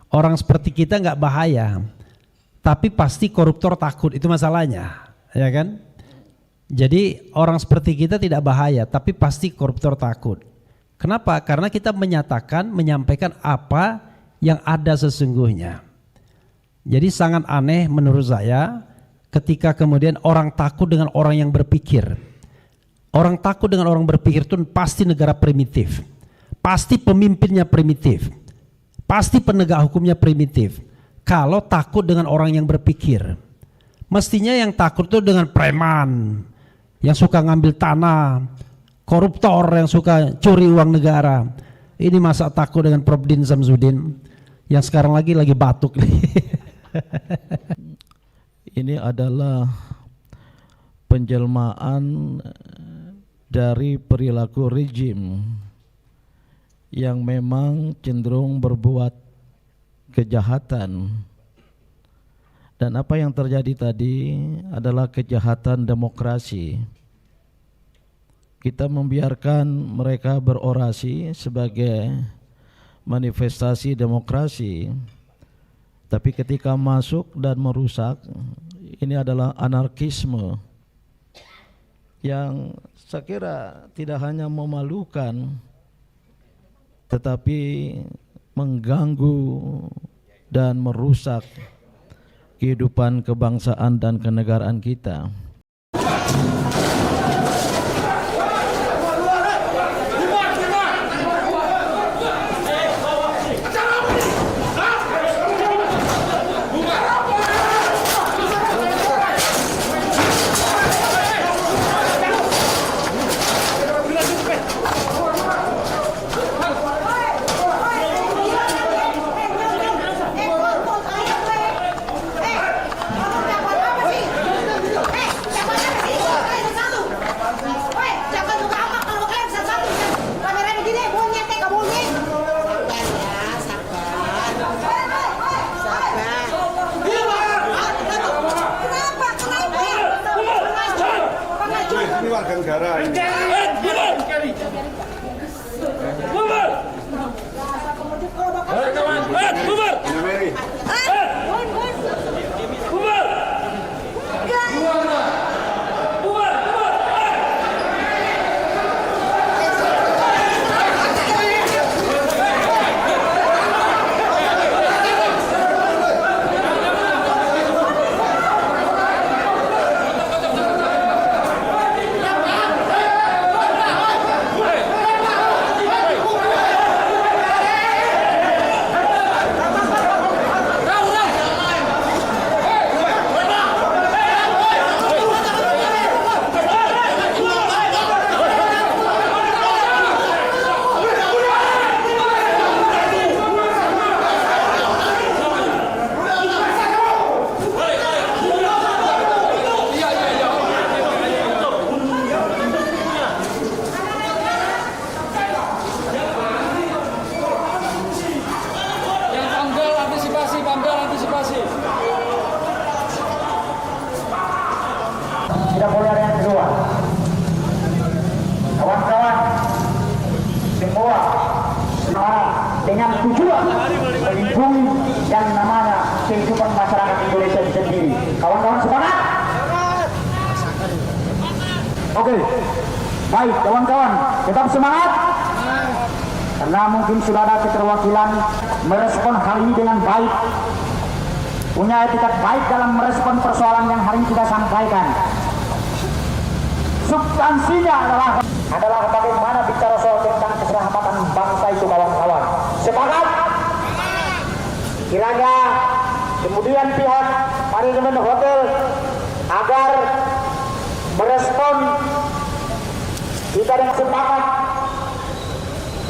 Orang seperti kita nggak bahaya, tapi pasti koruptor takut, itu masalahnya, ya kan? Jadi orang seperti kita tidak bahaya, tapi pasti koruptor takut. Kenapa? Karena kita menyampaikan apa yang ada sesungguhnya. Jadi sangat aneh menurut saya ketika kemudian orang takut dengan orang yang berpikir. Orang takut dengan orang berpikir itu pasti negara primitif, pasti pemimpinnya primitif, pasti penegak hukumnya primitif. Kalau takut dengan orang yang berpikir, mestinya yang takut itu dengan preman yang suka ngambil tanah, koruptor yang suka curi uang negara. Ini masa takut dengan Prof. Din Samsudin yang sekarang lagi batuk. Ini adalah penjelmaan dari perilaku rejim yang memang cenderung berbuat kejahatan, dan apa yang terjadi tadi adalah kejahatan demokrasi. Kita membiarkan mereka berorasi sebagai manifestasi demokrasi, tapi ketika masuk dan merusak, ini adalah anarkisme yang saya kira tidak hanya memalukan, tetapi mengganggu dan merusak kehidupan kebangsaan dan kenegaraan kita. Tidak boleh ada yang kedua. Kawan-kawan semua dengan tujuan melindungi yang namanya kehidupan masyarakat Indonesia sendiri. Kawan-kawan semangat? Oke, baik kawan-kawan, tetap semangat. Karena mungkin sudah ada keterwakilan merespon hal ini dengan baik, punya etikat baik dalam merespon persoalan yang hari ini kita sampaikan. Substansinya adalah bagaimana bicara soal tentang keselamatan bangsa itu, kawan-kawan. Sepakat? Kiranya kemudian pihak manajemen hotel agar merespon kita dengan sepakat.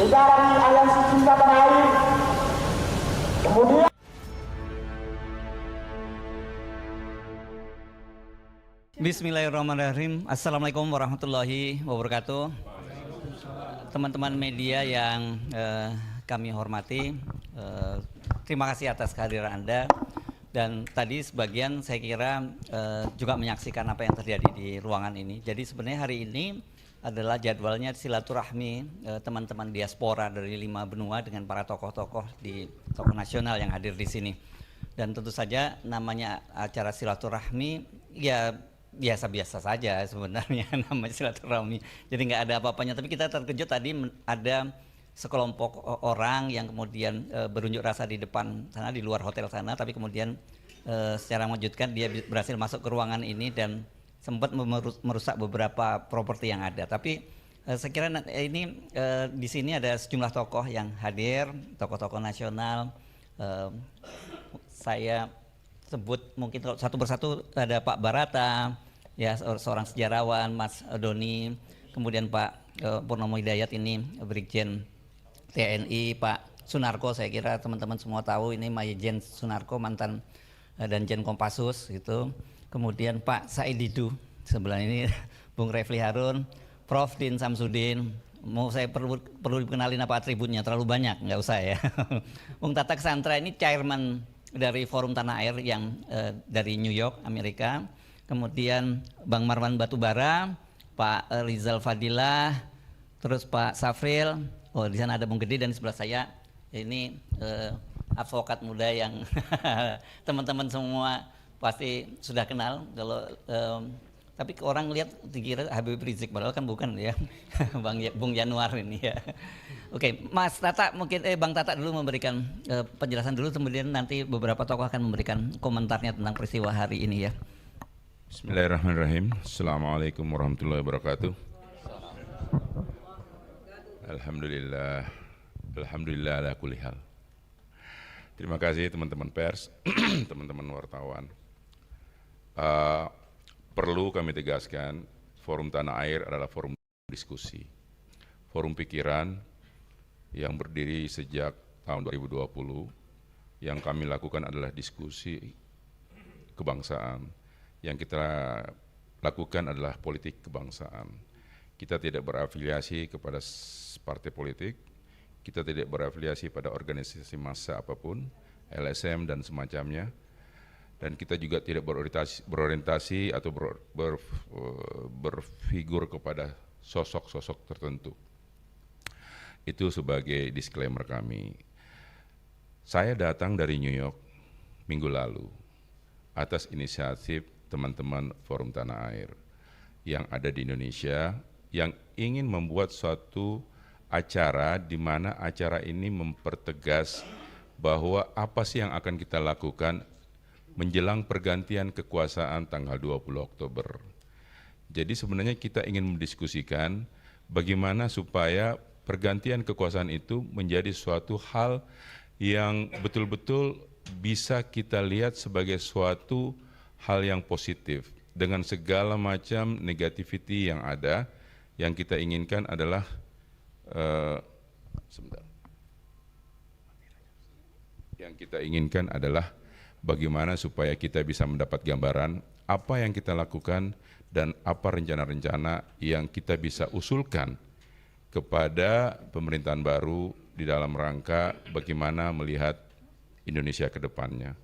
Kita dari Aliansi Cinta Tanah Air. Kemudian Bismillahirrahmanirrahim. Assalamualaikum warahmatullahi wabarakatuh. Teman-teman media yang kami hormati, terima kasih atas kehadiran Anda. Dan tadi sebagian saya kira juga menyaksikan apa yang terjadi di ruangan ini. Jadi sebenarnya hari ini adalah jadwalnya silaturahmi teman-teman diaspora dari 5 benua dengan para tokoh nasional yang hadir di sini. Dan tentu saja namanya acara silaturahmi ya biasa-biasa saja sebenarnya namanya silaturahmi. Jadi nggak ada apa-apanya. Tapi kita terkejut tadi ada sekelompok orang yang kemudian berunjuk rasa di depan sana, di luar hotel sana, tapi kemudian secara mengejutkan dia berhasil masuk ke ruangan ini dan sempat merusak beberapa properti yang ada. Tapi saya kira ini di sini ada sejumlah tokoh yang hadir, tokoh-tokoh nasional. Saya sebut mungkin satu persatu, ada Pak Barata, ya seorang sejarawan, Mas Doni, kemudian Pak Purnomo Hidayat ini Brigjen TNI, Pak Sunarko, saya kira teman-teman semua tahu ini Majen Sunarko, mantan Danjen Kopassus gitu. Kemudian Pak Said Didu, sebelah ini Bung Refli Harun, Prof Din Samsudin. Mau saya perlu dikenalin apa atributnya, terlalu banyak, nggak usah ya. Bung Tata Casantra ini chairman dari Forum Tanah Air yang dari New York, Amerika. Kemudian Bang Marwan Batubara, Pak Rizal Fadilah, terus Pak Safril. Oh, di sana ada Bung Gede, dan di sebelah saya ini advokat muda yang teman-teman semua pasti sudah kenal. Kalau tapi orang lihat dikira Habib Rizik, padahal kan bukan ya. Bung Januar ini ya. Oke, Mas Tata mungkin Bang Tata dulu memberikan penjelasan dulu, kemudian nanti beberapa tokoh akan memberikan komentarnya tentang peristiwa hari ini ya. Bismillahirrahmanirrahim. Assalamualaikum warahmatullahi wabarakatuh. Alhamdulillah. Alhamdulillah ala kulli hal. Terima kasih teman-teman pers, teman-teman wartawan. Perlu kami tegaskan, Forum Tanah Air adalah forum diskusi, forum pikiran yang berdiri sejak tahun 2020. Yang kami lakukan adalah diskusi kebangsaan. Yang kita lakukan adalah politik kebangsaan. Kita tidak berafiliasi kepada partai politik, kita tidak berafiliasi pada organisasi massa apapun, LSM dan semacamnya. Dan kita juga tidak berorientasi atau berfigur kepada sosok-sosok tertentu. Itu sebagai disclaimer kami. Saya datang dari New York minggu lalu atas inisiatif teman-teman Forum Tanah Air yang ada di Indonesia, yang ingin membuat suatu acara di mana acara ini mempertegas bahwa apa sih yang akan kita lakukan menjelang pergantian kekuasaan tanggal 20 Oktober. Jadi sebenarnya kita ingin mendiskusikan bagaimana supaya pergantian kekuasaan itu menjadi suatu hal yang betul-betul bisa kita lihat sebagai suatu hal yang positif. Dengan segala macam negativity yang ada, yang kita inginkan adalah bagaimana supaya kita bisa mendapat gambaran apa yang kita lakukan dan apa rencana-rencana yang kita bisa usulkan kepada pemerintahan baru di dalam rangka bagaimana melihat Indonesia ke depannya.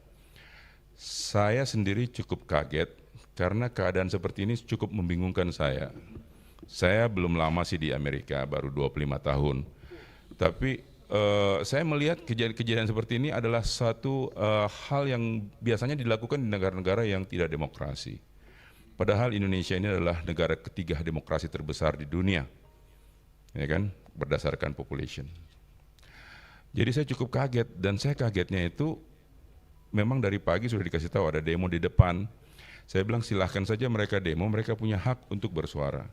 Saya sendiri cukup kaget karena keadaan seperti ini cukup membingungkan saya. Saya belum lama sih di Amerika, baru 25 tahun. Tapi saya melihat kejadian-kejadian seperti ini adalah satu hal yang biasanya dilakukan di negara-negara yang tidak demokrasi. Padahal Indonesia ini adalah negara ketiga demokrasi terbesar di dunia, ya kan, berdasarkan population. Jadi saya cukup kaget, dan saya kagetnya itu memang dari pagi sudah dikasih tahu ada demo di depan. Saya bilang silahkan saja mereka demo, mereka punya hak untuk bersuara.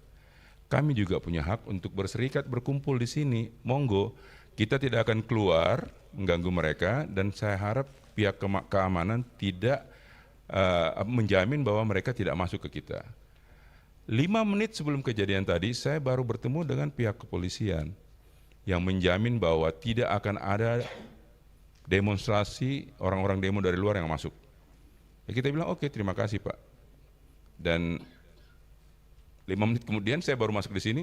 Kami juga punya hak untuk berserikat, berkumpul di sini, monggo. Kita tidak akan keluar mengganggu mereka, dan saya harap pihak keamanan tidak menjamin bahwa mereka tidak masuk ke kita. 5 menit sebelum kejadian tadi, saya baru bertemu dengan pihak kepolisian yang menjamin bahwa tidak akan ada demonstrasi orang-orang demo dari luar yang masuk. Ya, kita bilang oke, terima kasih Pak. Dan 5 menit kemudian saya baru masuk di sini,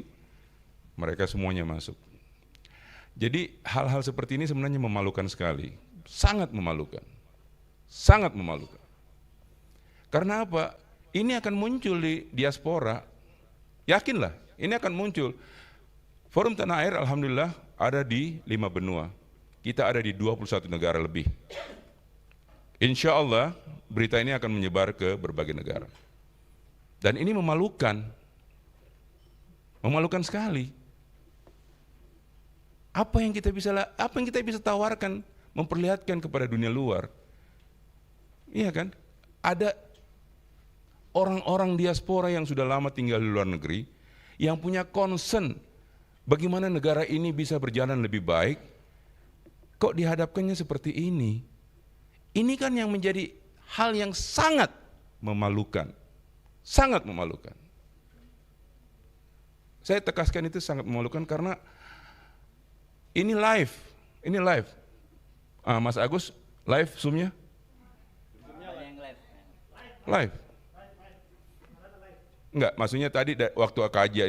mereka semuanya masuk. Jadi hal-hal seperti ini sebenarnya memalukan sekali, sangat memalukan, sangat memalukan. Karena apa? Ini akan muncul di diaspora, yakinlah ini akan muncul. Forum Tanah Air alhamdulillah ada di 5 benua. Kita ada di 21 negara lebih. Insya Allah berita ini akan menyebar ke berbagai negara. Dan ini memalukan. Memalukan sekali. Apa yang kita bisa tawarkan, memperlihatkan kepada dunia luar? Iya kan? Ada orang-orang diaspora yang sudah lama tinggal di luar negeri, yang punya concern bagaimana negara ini bisa berjalan lebih baik, kok dihadapkannya seperti ini? Ini kan yang menjadi hal yang sangat memalukan. Sangat memalukan. Saya tegaskan itu sangat memalukan karena ini live. Mas Agus, live Zoom-nya? Live. Enggak, maksudnya tadi waktu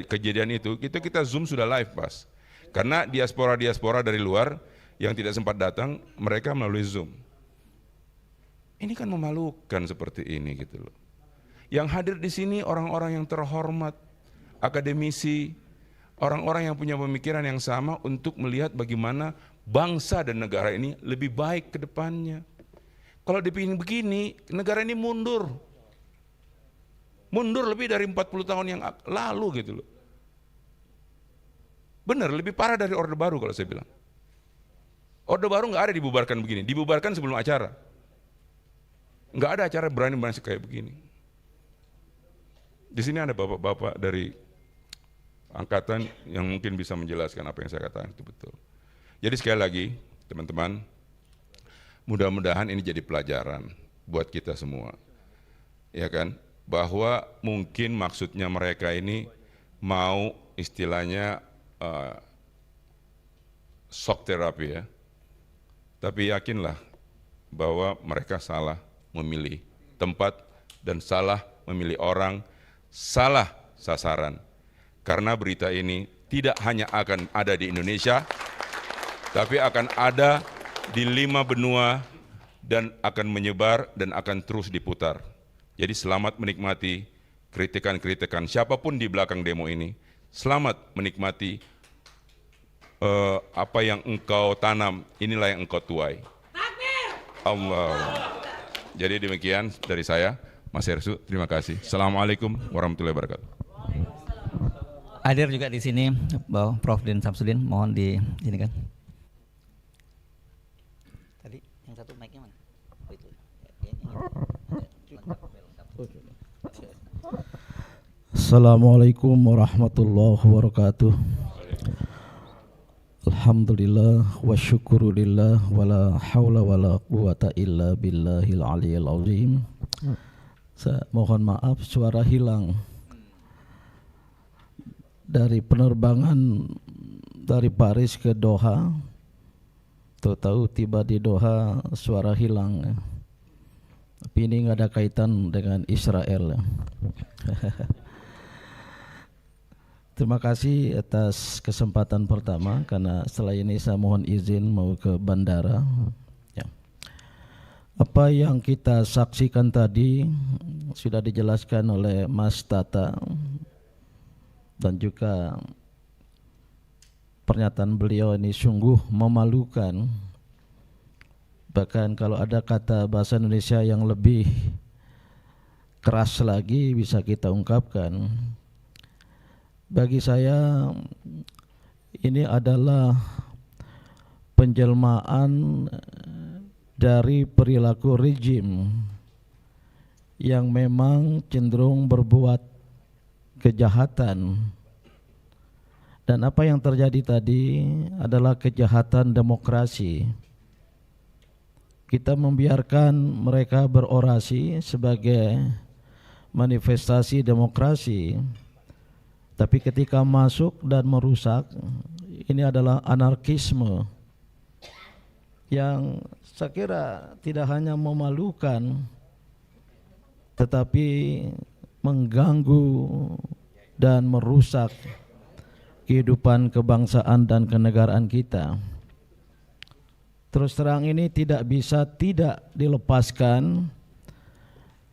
kejadian itu, kita Zoom sudah live, Pas. Karena diaspora dari luar yang tidak sempat datang, mereka melalui Zoom. Ini kan memalukan seperti ini gitu loh. Yang hadir di sini orang-orang yang terhormat, akademisi, orang-orang yang punya pemikiran yang sama untuk melihat bagaimana bangsa dan negara ini lebih baik ke depannya. Kalau dipilih begini, negara ini mundur. Mundur lebih dari 40 tahun yang lalu gitu loh. Benar, lebih parah dari Orde Baru kalau saya bilang. Orde Baru nggak ada dibubarkan begini, dibubarkan sebelum acara. Nggak ada acara berani kayak begini. Di sini ada bapak-bapak dari angkatan yang mungkin bisa menjelaskan apa yang saya katakan itu betul. Jadi sekali lagi teman-teman, mudah-mudahan ini jadi pelajaran buat kita semua, ya kan, bahwa mungkin maksudnya mereka ini mau istilahnya shock terapi ya, tapi yakinlah bahwa mereka salah memilih tempat dan salah memilih orang, salah sasaran. Karena berita ini tidak hanya akan ada di Indonesia, tapi akan ada di 5 benua dan akan menyebar dan akan terus diputar. Jadi selamat menikmati kritikan-kritikan siapapun di belakang demo ini. Selamat menikmati apa yang engkau tanam, inilah yang engkau tuai. Allah. Jadi demikian dari saya, Mas Hersu, terima kasih. Assalamualaikum warahmatullahi wabarakatuh. Hadir juga di sini Bapak Prof. Din Samsudin, mohon di ini kan. Tadi yang satu mic-nya mana? Oh itu. Assalamualaikum warahmatullahi wabarakatuh. Alhamdulillah wa syukurillah wala haula wala quwata illa billahil aliyil azim. Saya mohon maaf suara hilang. Dari penerbangan dari Paris ke Doha, tahu tiba di Doha suara hilang. Tapi ini nggak ada kaitan dengan Israel. Terima kasih atas kesempatan pertama, karena setelah ini saya mohon izin mau ke bandara. Ya. Apa yang kita saksikan tadi sudah dijelaskan oleh Mas Tata, dan juga pernyataan beliau ini sungguh memalukan. Bahkan kalau ada kata bahasa Indonesia yang lebih keras lagi bisa kita ungkapkan. Bagi saya ini adalah penjelmaan dari perilaku rejim yang memang cenderung berbuat kejahatan. Dan apa yang terjadi tadi adalah kejahatan demokrasi. Kita membiarkan mereka berorasi sebagai manifestasi demokrasi, tapi ketika masuk dan merusak, ini adalah anarkisme yang saya kira tidak hanya memalukan, tetapi mengganggu dan merusak kehidupan kebangsaan dan kenegaraan kita. Terus terang ini tidak bisa tidak dilepaskan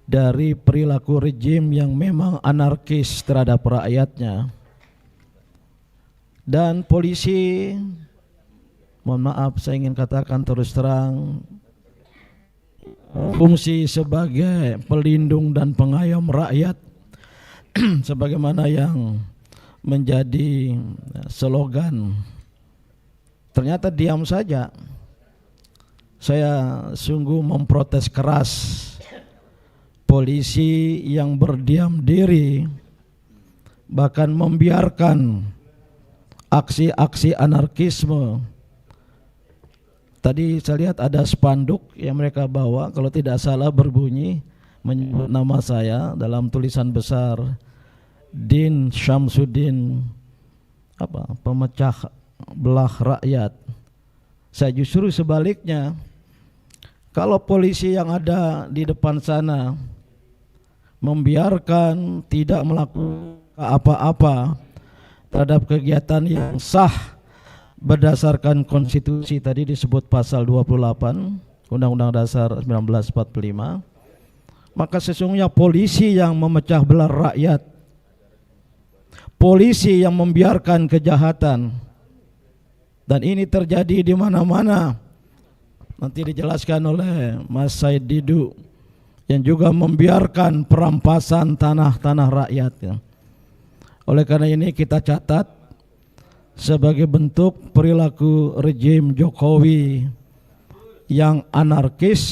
dari perilaku rejim yang memang anarkis terhadap rakyatnya. Dan polisi, mohon maaf saya ingin katakan terus terang, fungsi sebagai pelindung dan pengayom rakyat sebagaimana yang menjadi slogan, ternyata diam saja. Saya sungguh memprotes keras polisi yang berdiam diri, bahkan membiarkan aksi-aksi anarkisme. Tadi saya lihat ada spanduk yang mereka bawa, kalau tidak salah berbunyi menyebut nama saya dalam tulisan besar, Din Syamsuddin, pemecah belah rakyat. Saya justru sebaliknya, kalau polisi yang ada di depan sana membiarkan, tidak melakukan apa-apa terhadap kegiatan yang sah berdasarkan konstitusi, tadi disebut pasal 28 Undang-Undang Dasar 1945, maka sesungguhnya polisi yang memecah belah rakyat, polisi yang membiarkan kejahatan, dan ini terjadi di mana-mana. Nanti dijelaskan oleh Mas Said Didu, yang juga membiarkan perampasan tanah-tanah rakyat ya. Oleh karena ini kita catat sebagai bentuk perilaku rejim Jokowi yang anarkis,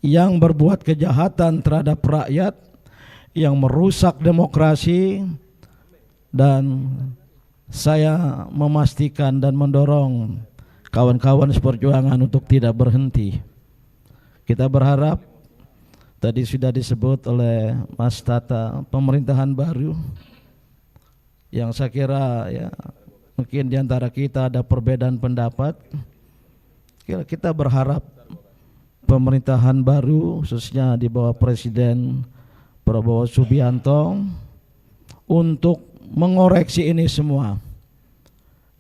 yang berbuat kejahatan terhadap rakyat, yang merusak demokrasi, dan saya memastikan dan mendorong kawan-kawan seperjuangan untuk tidak berhenti. Kita berharap, tadi sudah disebut oleh Mas Tata, pemerintahan baru yang saya kira ya mungkin diantara kita ada perbedaan pendapat. Kita berharap pemerintahan baru khususnya di bawah Presiden Prabowo Subianto untuk mengoreksi ini semua.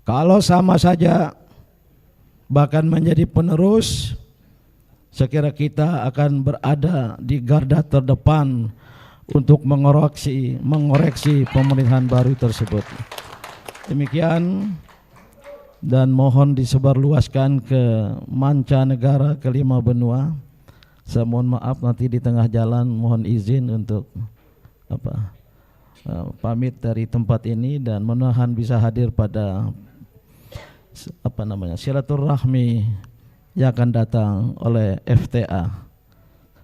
Kalau sama saja bahkan menjadi penerus, saya kira kita akan berada di garda terdepan untuk mengoreksi pemerintahan baru tersebut. Demikian, dan mohon disebarluaskan ke mancanegara, ke 5 benua. Saya mohon maaf nanti di tengah jalan, mohon izin untuk pamit dari tempat ini dan menahan bisa hadir pada silaturahmi yang akan datang oleh FTA.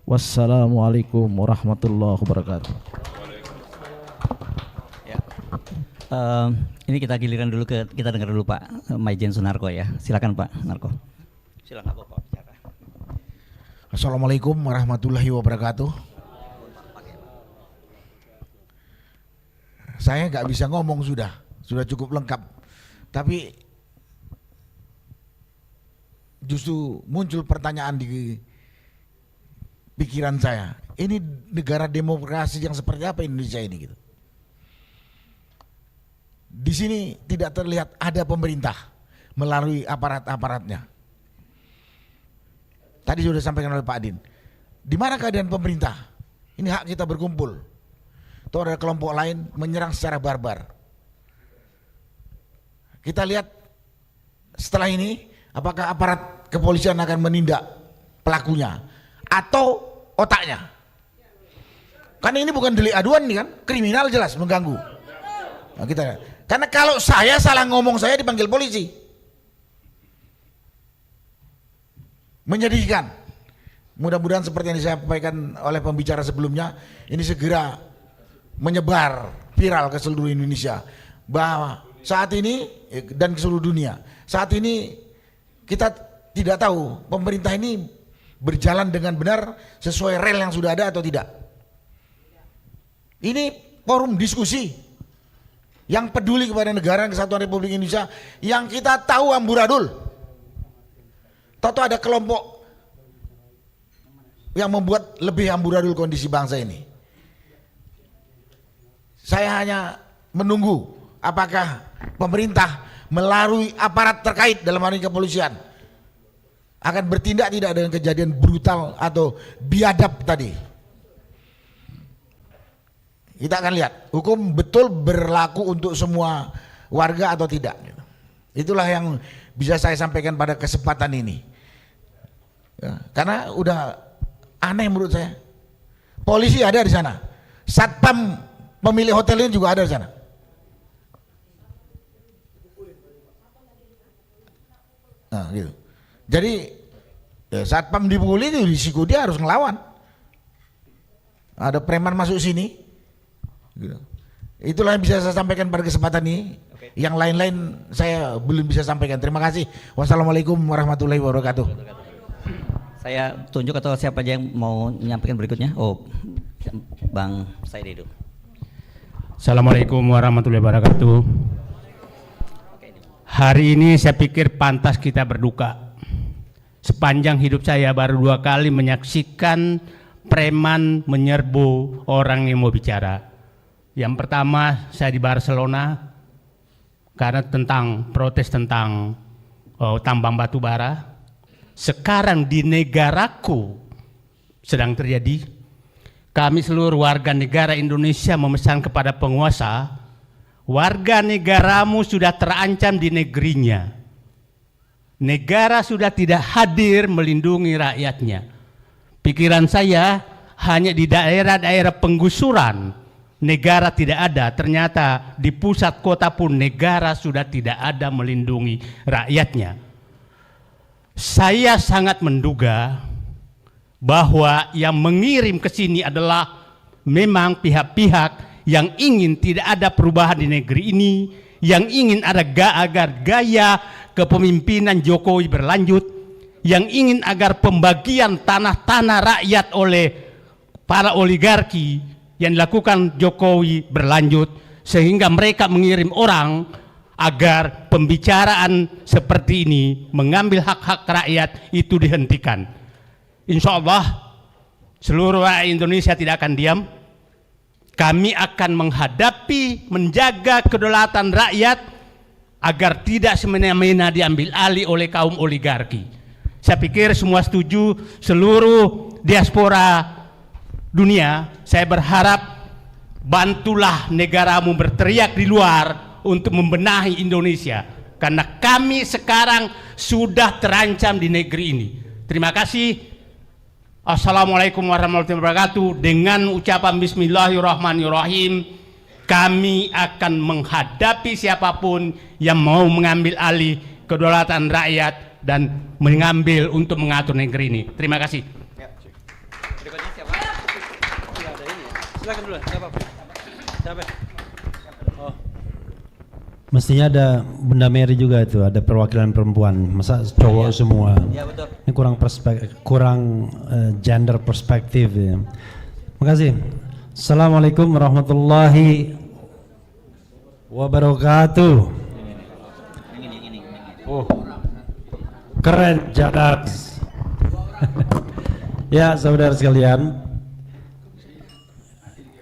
Wassalamualaikum warahmatullahi wabarakatuh. Ya. Ini kita giliran dulu kita dengar dulu Pak Maijen Sunarko ya. Silakan Pak Narko. Silakan Bapak bicara. Assalamualaikum warahmatullahi wabarakatuh. Saya nggak bisa ngomong, sudah cukup lengkap. Tapi justru muncul pertanyaan di pikiran saya, ini negara demokrasi yang seperti apa Indonesia ini gitu. Di sini tidak terlihat ada pemerintah melalui aparat-aparatnya. Tadi sudah disampaikan oleh Pak Adin. Di mana keadaan pemerintah? Ini hak kita berkumpul. Atau ada kelompok lain menyerang secara barbar. Kita lihat setelah ini apakah aparat kepolisian akan menindak pelakunya atau otaknya. Karena ini bukan delik aduan nih kan, kriminal jelas mengganggu. Nah, karena kalau saya salah ngomong saya dipanggil polisi. Menyedihkan. Mudah-mudahan seperti yang disampaikan oleh pembicara sebelumnya, ini segera menyebar viral ke seluruh Indonesia, bahwa saat ini dan ke seluruh dunia, saat ini kita tidak tahu pemerintah ini berjalan dengan benar sesuai rel yang sudah ada atau tidak. Ini forum diskusi yang peduli kepada negara kesatuan Republik Indonesia, yang kita tahu amburadul. Tahu ada kelompok yang membuat lebih amburadul kondisi bangsa ini. Saya hanya menunggu apakah pemerintah melalui aparat terkait dalam hal ini kepolisian akan bertindak tidak dengan kejadian brutal atau biadab tadi. Kita akan lihat, hukum betul berlaku untuk semua warga atau tidak gitu. Itulah yang bisa saya sampaikan pada kesempatan ini ya, karena udah aneh menurut saya. Polisi ada di sana, satpam pemilik hotel ini juga ada di sana. Nah, gitu. Jadi ya, satpam dipukuli itu risiko dia harus ngelawan. Ada preman masuk sini, gitu. Itulah yang bisa saya sampaikan pada kesempatan ini. Yang lain-lain saya belum bisa sampaikan. Terima kasih. Wassalamualaikum warahmatullahi wabarakatuh. Saya tunjuk atau siapa aja yang mau menyampaikan berikutnya? Oh, Bang Said Edo. Assalamualaikum warahmatullahi wabarakatuh. Hari ini saya pikir pantas kita berduka. Sepanjang hidup saya baru 2 kali menyaksikan preman menyerbu orang yang mau bicara. Yang pertama saya di Barcelona karena tentang protes tentang tambang batu bara. Sekarang di negaraku sedang terjadi. Kami seluruh warga negara Indonesia memesan kepada penguasa, warga negaramu sudah terancam di negerinya. Negara sudah tidak hadir melindungi rakyatnya. Pikiran saya hanya di daerah-daerah penggusuran negara tidak ada, ternyata di pusat kota pun negara sudah tidak ada melindungi rakyatnya. Saya sangat menduga bahwa yang mengirim ke sini adalah memang pihak-pihak yang ingin tidak ada perubahan di negeri ini, yang ingin ada agar gaya kepemimpinan Jokowi berlanjut, yang ingin agar pembagian tanah-tanah rakyat oleh para oligarki yang dilakukan Jokowi berlanjut, sehingga mereka mengirim orang agar pembicaraan seperti ini mengambil hak-hak rakyat itu dihentikan. Insya Allah seluruh rakyat Indonesia tidak akan diam. Kami akan menghadapi, menjaga kedaulatan rakyat agar tidak semena-mena diambil alih oleh kaum oligarki. Saya pikir semua setuju, seluruh diaspora dunia, saya berharap bantulah negaramu berteriak di luar untuk membenahi Indonesia, karena kami sekarang sudah terancam di negeri ini. Terima kasih. Assalamualaikum warahmatullahi wabarakatuh. Dengan ucapan bismillahirrahmanirrahim, kami akan menghadapi siapapun yang mau mengambil alih kedaulatan rakyat dan mengambil untuk mengatur negeri ini. Terima kasih. Berikutnya siapa? Iya, ada ini. Silakan dulu. Siapa? Oh. Mestinya ada Bunda Mary juga itu, ada perwakilan perempuan. Masa cowok semua? Iya, betul. Ini kurang gender perspektif ya. Makasih. Assalamualaikum warahmatullahi wabarakatuh. Ini. Oh, keren Jadak. Ya, saudara sekalian,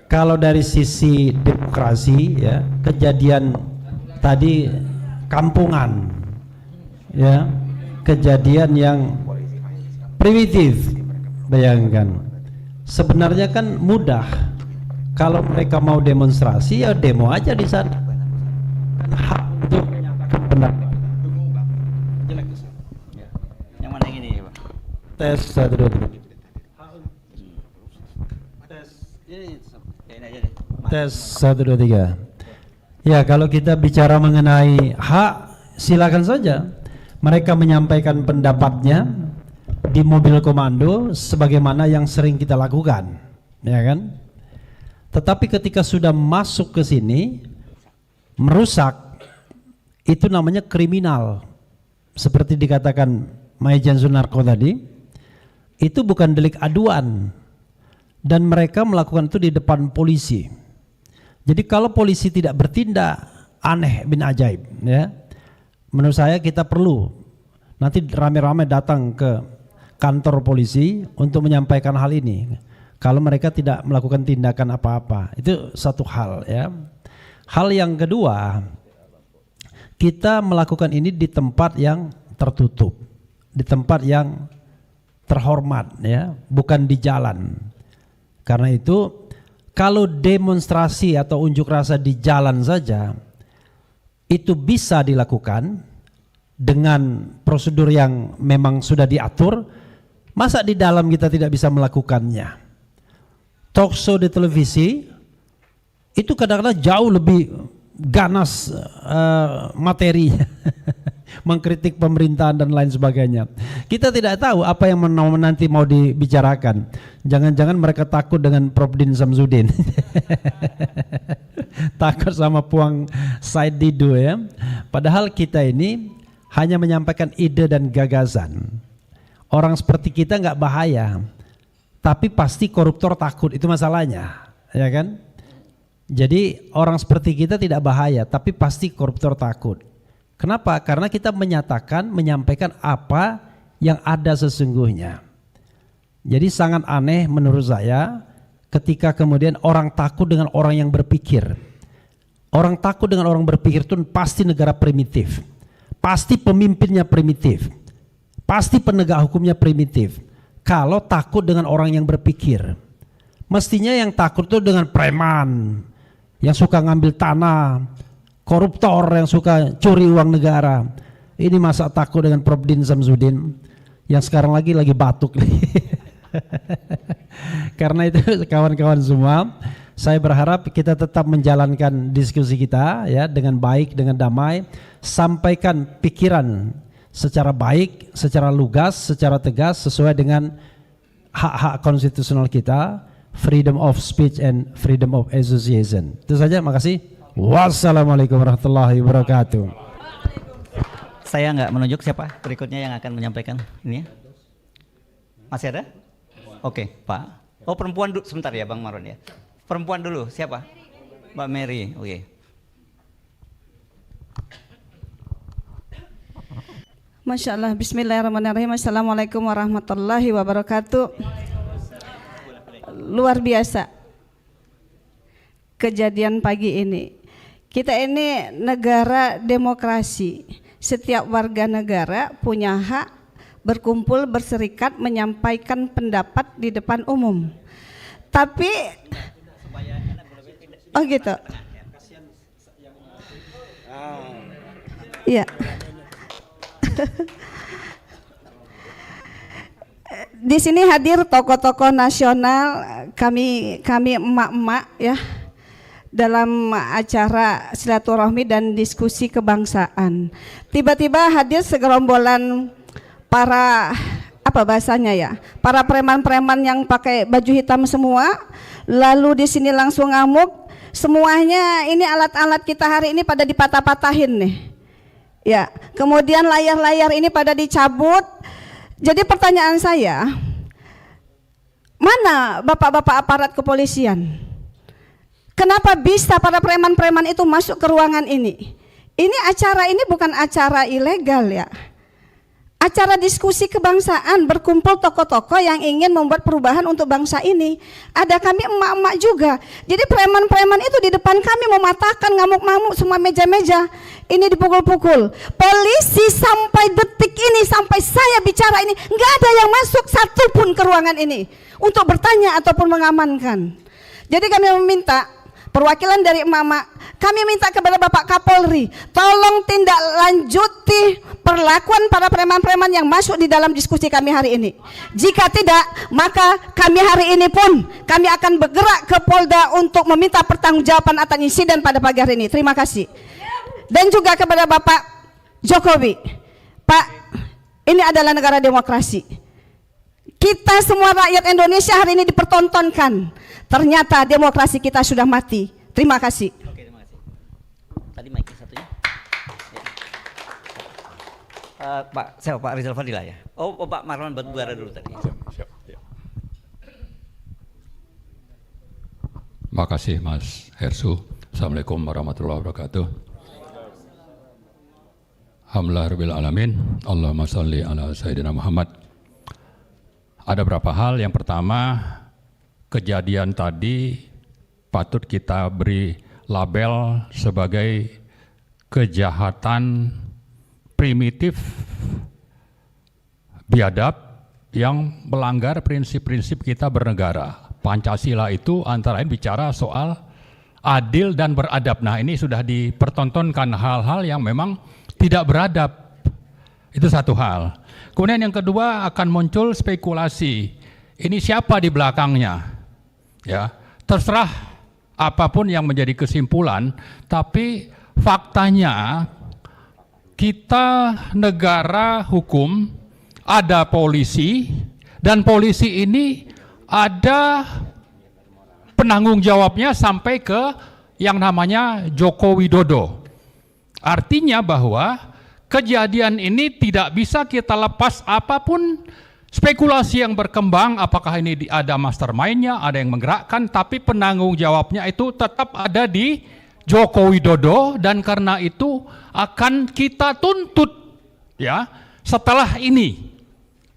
kalau dari sisi demokrasi ya, kejadian tadi kampungan ya, kejadian yang primitif. Bayangkan, sebenarnya kan mudah. Kalau mereka mau demonstrasi ya demo aja di sana, hak untuk menyatakan pendapat. Yang mana yang ini, Pak? Tes 1 2 3. Ini aja deh. Tes 1 2 3. Ya, kalau kita bicara mengenai hak, silakan saja mereka menyampaikan pendapatnya di mobil komando sebagaimana yang sering kita lakukan, ya kan? Tetapi ketika sudah masuk ke sini merusak, itu namanya kriminal. Seperti dikatakan Maijen Sunarko tadi, itu bukan delik aduan, dan mereka melakukan itu di depan polisi. Jadi kalau polisi tidak bertindak, aneh bin ajaib ya. Menurut saya kita perlu nanti rame-rame datang ke kantor polisi untuk menyampaikan hal ini. Kalau mereka tidak melakukan tindakan apa-apa, itu satu hal ya. Hal yang kedua, kita melakukan ini di tempat yang tertutup, di tempat yang terhormat ya, bukan di jalan. Karena itu kalau demonstrasi atau unjuk rasa di jalan saja, itu bisa dilakukan dengan prosedur yang memang sudah diatur, masa di dalam kita tidak bisa melakukannya? Talk show di televisi itu kadang-kadang jauh lebih ganas materinya, mengkritik pemerintahan dan lain sebagainya. Kita tidak tahu apa yang nanti mau dibicarakan. Jangan-jangan mereka takut dengan Prof. Din Samsudin. Takut sama Puang Said Didu ya. Padahal kita ini hanya menyampaikan ide dan gagasan. Orang seperti kita nggak bahaya, tapi pasti koruptor takut, itu masalahnya, ya kan? Jadi orang seperti kita tidak bahaya, tapi pasti koruptor takut. Kenapa? Karena kita menyampaikan apa yang ada sesungguhnya. Jadi sangat aneh menurut saya ketika kemudian orang takut dengan orang yang berpikir. Orang takut dengan orang berpikir itu pasti negara primitif. Pasti pemimpinnya primitif. Pasti penegak hukumnya primitif. Kalau takut dengan orang yang berpikir. Mestinya yang takut itu dengan preman, yang suka ngambil tanah, koruptor yang suka curi uang negara. Ini masa takut dengan Prof. Din Samsudin yang sekarang lagi batuk. Karena itu kawan-kawan semua, saya berharap kita tetap menjalankan diskusi kita ya dengan baik, dengan damai, sampaikan pikiran secara baik, secara lugas, secara tegas sesuai dengan hak-hak konstitusional kita, freedom of speech and freedom of association. Itu saja, makasih. Wassalamualaikum warahmatullahi wabarakatuh. Saya nggak menunjuk siapa berikutnya yang akan menyampaikan ini. Masih ada? Oke, Pak. Oh, perempuan dulu sebentar ya, Bang Maron ya. Perempuan dulu, siapa? Mbak Mary. Oke. Masya Allah, bismillahirrahmanirrahim. Assalamualaikum warahmatullahi wabarakatuh. Luar biasa kejadian pagi ini. Kita ini negara demokrasi. Setiap warga negara punya hak berkumpul, berserikat, menyampaikan pendapat di depan umum. Tapi, oh gitu. Iya. Di sini hadir tokoh-tokoh nasional, kami emak-emak ya, dalam acara silaturahmi dan diskusi kebangsaan. Tiba-tiba hadir segerombolan para para preman-preman yang pakai baju hitam semua, lalu di sini langsung ngamuk. Semuanya ini alat-alat kita hari ini pada dipatah-patahin nih. Ya, kemudian layar-layar ini pada dicabut. Jadi pertanyaan saya, mana bapak-bapak aparat kepolisian? Kenapa bisa para preman-preman itu masuk ke ruangan ini? Ini acara ini bukan acara ilegal ya. Acara diskusi kebangsaan, berkumpul tokoh-tokoh yang ingin membuat perubahan untuk bangsa ini. Ada kami emak-emak juga. Jadi preman-preman itu di depan kami mematahkan ngamuk-ngamuk semua meja-meja. Ini dipukul-pukul. Polisi sampai detik ini, sampai saya bicara ini, nggak ada yang masuk satupun ke ruangan ini untuk bertanya ataupun mengamankan. Jadi kami meminta perwakilan dari emak-emak, kami minta kepada Bapak Kapolri, tolong tindak lanjuti perlakuan para preman-preman yang masuk di dalam diskusi kami hari ini. Jika tidak, maka kami hari ini pun kami akan bergerak ke Polda untuk meminta pertanggungjawaban atas insiden pada pagi hari ini. Terima kasih. Dan juga kepada Bapak Jokowi, Pak, ini adalah negara demokrasi. Kita semua rakyat Indonesia hari ini dipertontonkan. Ternyata demokrasi kita sudah mati. Terima kasih. Oke, terima kasih. Tadi mic satunya. Ya. Pak Rizal Fadila ya. Oh, Pak Marwan Batubara dulu tadi. Siap. Ya. Makasih Mas Hersu. Assalamualaikum warahmatullahi wabarakatuh. Alhamdulillah alamin. Allahumma sholli ala sayyidina Muhammad. Ada beberapa hal. Yang pertama, kejadian tadi patut kita beri label sebagai kejahatan primitif, biadab yang melanggar prinsip-prinsip kita bernegara. Pancasila itu antara lain bicara soal adil dan beradab. Nah, ini sudah dipertontonkan hal-hal yang memang tidak beradab. Itu satu hal. Kemudian yang kedua akan muncul spekulasi. Ini siapa di belakangnya? Ya, terserah apapun yang menjadi kesimpulan, tapi faktanya kita negara hukum, ada polisi, dan polisi ini ada penanggung jawabnya sampai ke yang namanya Joko Widodo. Artinya bahwa kejadian ini tidak bisa kita lepas apapun spekulasi yang berkembang, apakah ini ada mastermind-nya, ada yang menggerakkan, tapi penanggung jawabnya itu tetap ada di Joko Widodo, dan karena itu akan kita tuntut ya setelah ini.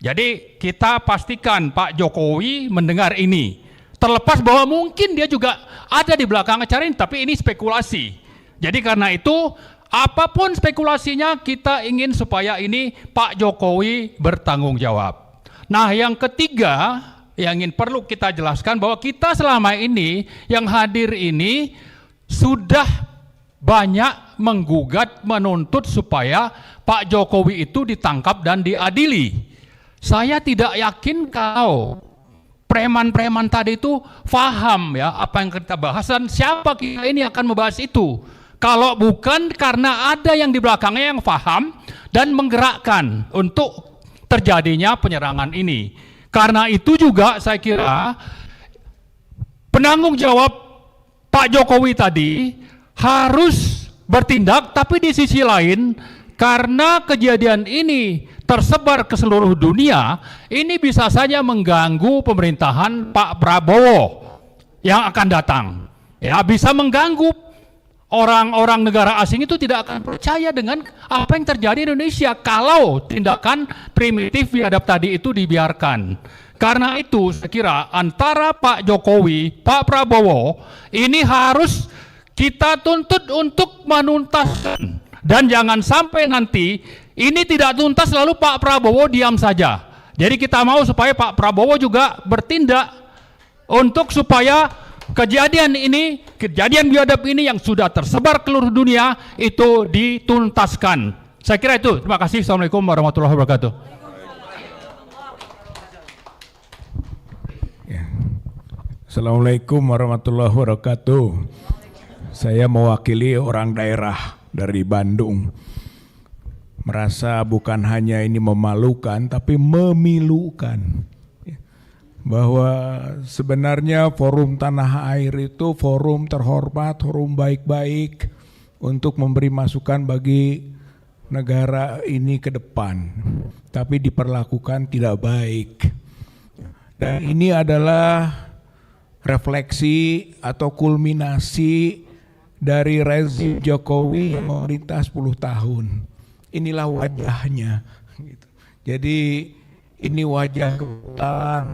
Jadi kita pastikan Pak Jokowi mendengar ini. Terlepas bahwa mungkin dia juga ada di belakang acara ini, tapi ini spekulasi. Jadi karena itu apapun spekulasinya, kita ingin supaya ini Pak Jokowi bertanggung jawab. Nah, yang ketiga yang ingin perlu kita jelaskan bahwa kita selama ini yang hadir ini sudah banyak menggugat, menuntut supaya Pak Jokowi itu ditangkap dan diadili. Saya tidak yakin kalau preman-preman tadi itu paham ya apa yang kita bahas, dan siapa kita ini akan membahas itu. Kalau bukan karena ada yang di belakangnya yang paham dan menggerakkan untuk terjadinya penyerangan ini. Karena itu juga saya kira penanggung jawab Pak Jokowi tadi harus bertindak, tapi di sisi lain karena kejadian ini tersebar ke seluruh dunia, ini bisa saja mengganggu pemerintahan Pak Prabowo yang akan datang. Ya, bisa mengganggu orang-orang negara asing itu tidak akan percaya dengan apa yang terjadi di Indonesia kalau tindakan primitif biadab tadi itu dibiarkan. Karena itu saya kira antara Pak Jokowi, Pak Prabowo ini harus kita tuntut untuk menuntaskan, dan jangan sampai nanti ini tidak tuntas lalu Pak Prabowo diam saja. Jadi kita mau supaya Pak Prabowo juga bertindak untuk supaya kejadian ini, kejadian biadab ini yang sudah tersebar ke seluruh dunia itu dituntaskan. Saya kira itu. Terima kasih. Assalamualaikum warahmatullahi wabarakatuh. Assalamualaikum warahmatullahi wabarakatuh. Saya mewakili orang daerah dari Bandung. Merasa bukan hanya ini memalukan, tapi memilukan. Bahwa sebenarnya forum tanah air itu forum terhormat, forum baik-baik untuk memberi masukan bagi negara ini ke depan. Tapi diperlakukan tidak baik. Dan ini adalah refleksi atau kulminasi dari rezim Jokowi yang memerintah 10 tahun. Inilah wajahnya. Jadi ini wajah kebencian,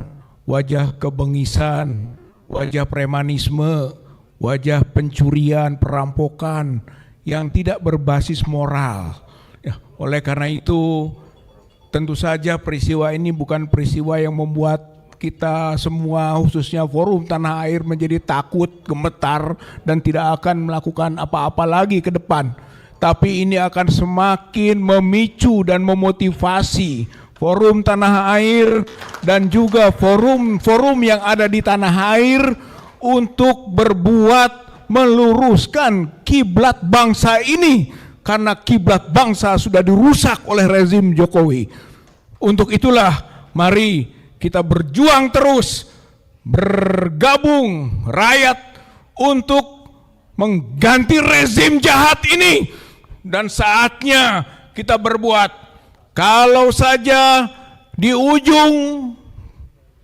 wajah kebengisan, wajah premanisme, wajah pencurian, perampokan yang tidak berbasis moral. Ya, oleh karena itu tentu saja peristiwa ini bukan peristiwa yang membuat kita semua khususnya forum tanah air menjadi takut, gemetar dan tidak akan melakukan apa-apa lagi ke depan. Tapi ini akan semakin memicu dan memotivasi forum tanah air dan juga forum-forum yang ada di tanah air untuk berbuat meluruskan kiblat bangsa ini, karena kiblat bangsa sudah dirusak oleh rezim Jokowi. Untuk itulah mari kita berjuang terus, bergabung rakyat untuk mengganti rezim jahat ini. Dan saatnya kita berbuat. Kalau saja di ujung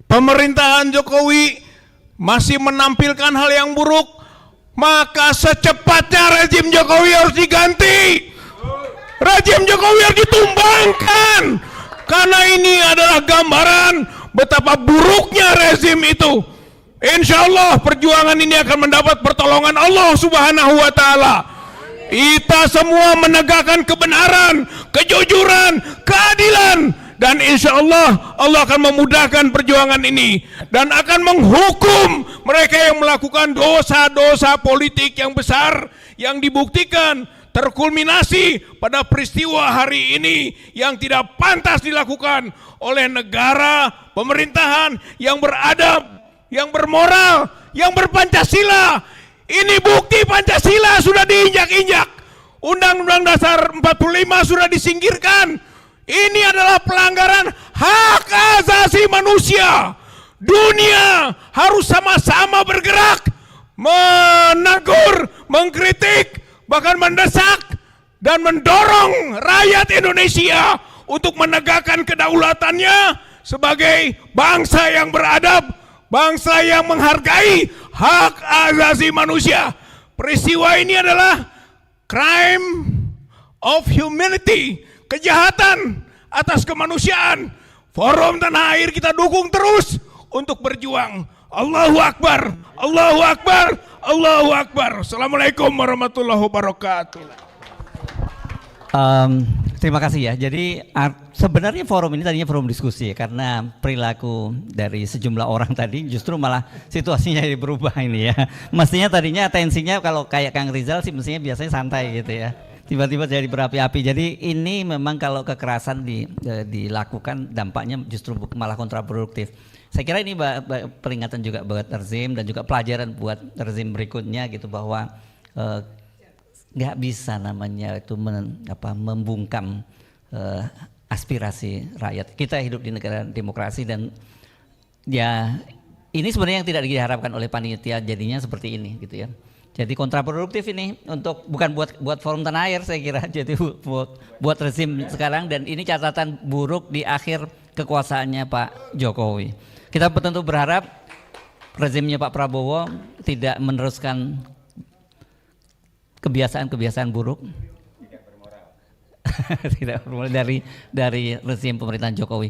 pemerintahan Jokowi masih menampilkan hal yang buruk, maka secepatnya rezim Jokowi harus diganti. Rezim Jokowi harus ditumbangkan. Karena ini adalah gambaran betapa buruknya rezim itu. Insya Allah perjuangan ini akan mendapat pertolongan Allah Subhanahu wa Ta'ala. Kita semua menegakkan kebenaran, kejujuran, keadilan dan insya Allah Allah akan memudahkan perjuangan ini dan akan menghukum mereka yang melakukan dosa-dosa politik yang besar yang dibuktikan terkulminasi pada peristiwa hari ini yang tidak pantas dilakukan oleh negara pemerintahan yang beradab, yang bermoral, yang berpancasila. Ini bukti Pancasila sudah diinjak-injak. Undang-Undang Dasar 45 sudah disingkirkan. Ini adalah pelanggaran hak asasi manusia. Dunia harus sama-sama bergerak, menegur, mengkritik, bahkan mendesak dan mendorong rakyat Indonesia untuk menegakkan kedaulatannya sebagai bangsa yang beradab, bangsa yang menghargai hak asasi manusia. Peristiwa ini adalah crime of humanity, kejahatan atas kemanusiaan. Forum Tanah Air kita dukung terus untuk berjuang. Allahu Akbar, Allahu Akbar, Allahu Akbar. Assalamualaikum warahmatullahi wabarakatuh. Terima kasih ya. Jadi sebenarnya forum ini tadinya forum diskusi ya, karena perilaku dari sejumlah orang tadi justru malah situasinya jadi berubah ini ya. Mestinya tadinya atensinya kalau kayak Kang Rizal sih mestinya biasanya santai gitu ya. Tiba-tiba jadi berapi-api. Jadi ini memang kalau kekerasan dilakukan dampaknya justru malah kontraproduktif. Saya kira ini peringatan juga buat rezim dan juga pelajaran buat rezim berikutnya gitu, bahwa nggak bisa namanya itu membungkam aspirasi rakyat. Kita hidup di negara demokrasi dan ya ini sebenarnya yang tidak diharapkan oleh panitia jadinya seperti ini gitu ya. Jadi kontraproduktif ini untuk bukan buat Forum Tanah Air saya kira, jadi buat rezim sekarang, dan ini catatan buruk di akhir kekuasaannya Pak Jokowi. Kita tentu berharap rezimnya Pak Prabowo tidak meneruskan kebiasaan-kebiasaan buruk, tidak bermoral dari rezim pemerintahan Jokowi.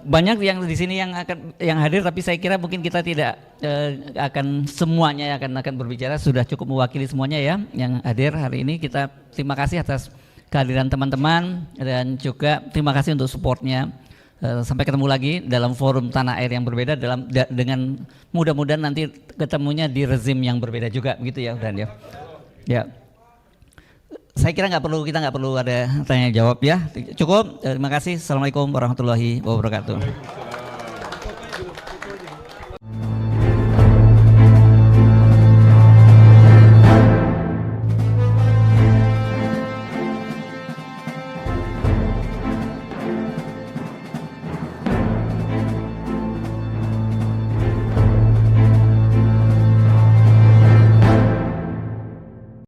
Banyak yang di sini yang hadir, tapi saya kira mungkin kita tidak akan semuanya akan berbicara, sudah cukup mewakili semuanya ya yang hadir hari ini. Kita terima kasih atas kehadiran teman-teman dan juga terima kasih untuk supportnya. Sampai ketemu lagi dalam forum Tanah Air yang berbeda, dengan mudah-mudahan nanti ketemunya di rezim yang berbeda juga begitu ya Dan ya. Ya, saya kira kita nggak perlu ada tanya jawab ya. Cukup. Terima kasih. Assalamualaikum warahmatullahi wabarakatuh.